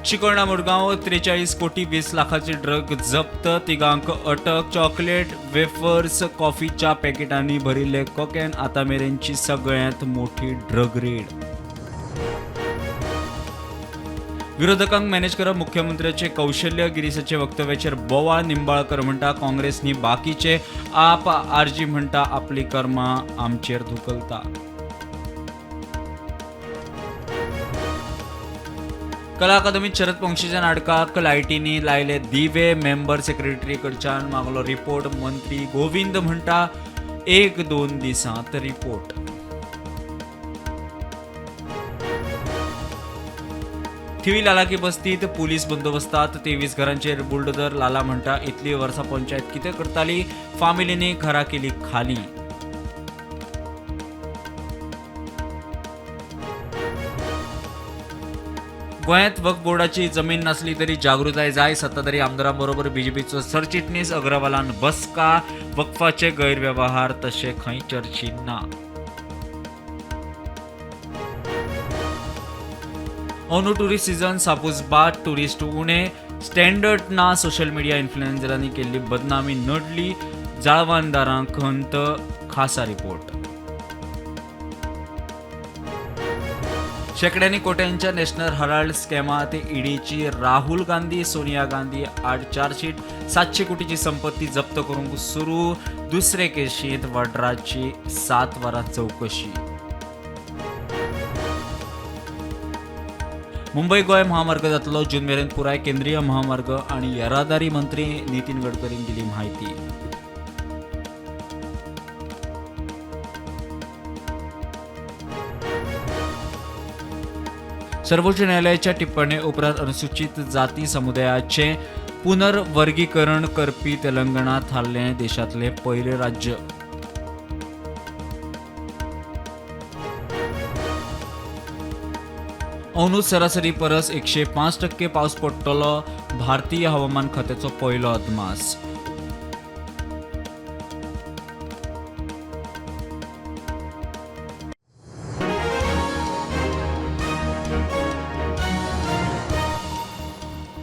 चिकोणा मुरगांव 43 कोटी 20 लाखाचे ड्रग जप्त, तिगांक अटक. चॉकलेट, वेफर्स, कॉफीच्या पॅकेटांनी भरिल्ले कोकेन आतां मेरेनची सगळ्यांत मोठी ड्रग रेड. विरोधकांक मॅनेज करप मुख्यमंत्र्याचे कौशल्य. गिरीसाचे वक्तव्याचेर बोवाळ. निंबाळकर म्हणटा काँग्रेसनी बाकीचे आप आरजी म्हणटा आपली कर्मां आमचेर धुकलता. कला अकादमीत शरद पंक्षीच्या नाटकाक लायटींनी लायले दिवे. मेंबर सेक्रेटरी कडच्यान मागलो रिपोर्ट. मंत्री गोविंद म्हणटा 1-2 दिसांत रिपोर्ट. थिवी लालाकी बस्तीत पुलीस बंदोबस्तात 23 घरांचेर बुलडोजर. लाला म्हणटा इतली वर्सां पंचायत कितें करताली, फामिलींनी घरां केली खाली. गोंयांत वक्फ बोर्डाची जमीन नासली तरी जागृताय जाय. सत्ताधारी आमदारांबरोबर बीजेपीचो सरचिटणीस. अग्रवालान बसका. वक्फाचे गैरव्यवहार तशे खंय चर्चीत ना. अंदू टुरिस्ट सीझन. सापूस बाद. टुरिस्ट उणे. स्टँडर्ड ना. सोशल मिडिया इन्फ्लुएन्सरांनी केल्ली बदनामी नडली. जाळवणदारांक खंत. खासा रिपोर्ट. शेकड्यांनी कोट्यांच्या नॅशनल हराल्ड स्कॅमात ईडीची राहुल गांधी, सोनिया गांधी आड चार्जशीट. 700 कोटीची संपत्ती जप्त करूंक सुरू. दुसरे केशींत वड्राची 7 वरां चवकशी. मुंबई गोंय महामार्ग जातलो जून मेरेन पुराय. केंद्रीय महामार्ग आनी येरादारी मंत्री नितीन गडकरीन दिली म्हायती. सर्वोच्च न्यायालयाच्या टिप्पणी उपरांत अनुसूचित जाती समुदायाचे पुनर्वर्गीकरण करपी तेलंगणा थारलें देशांतलें पयलें राज्य. अंदू सरासरी परस 105% पावस पडटलो. भारतीय हवामान खात्याचो पयलो अदमास.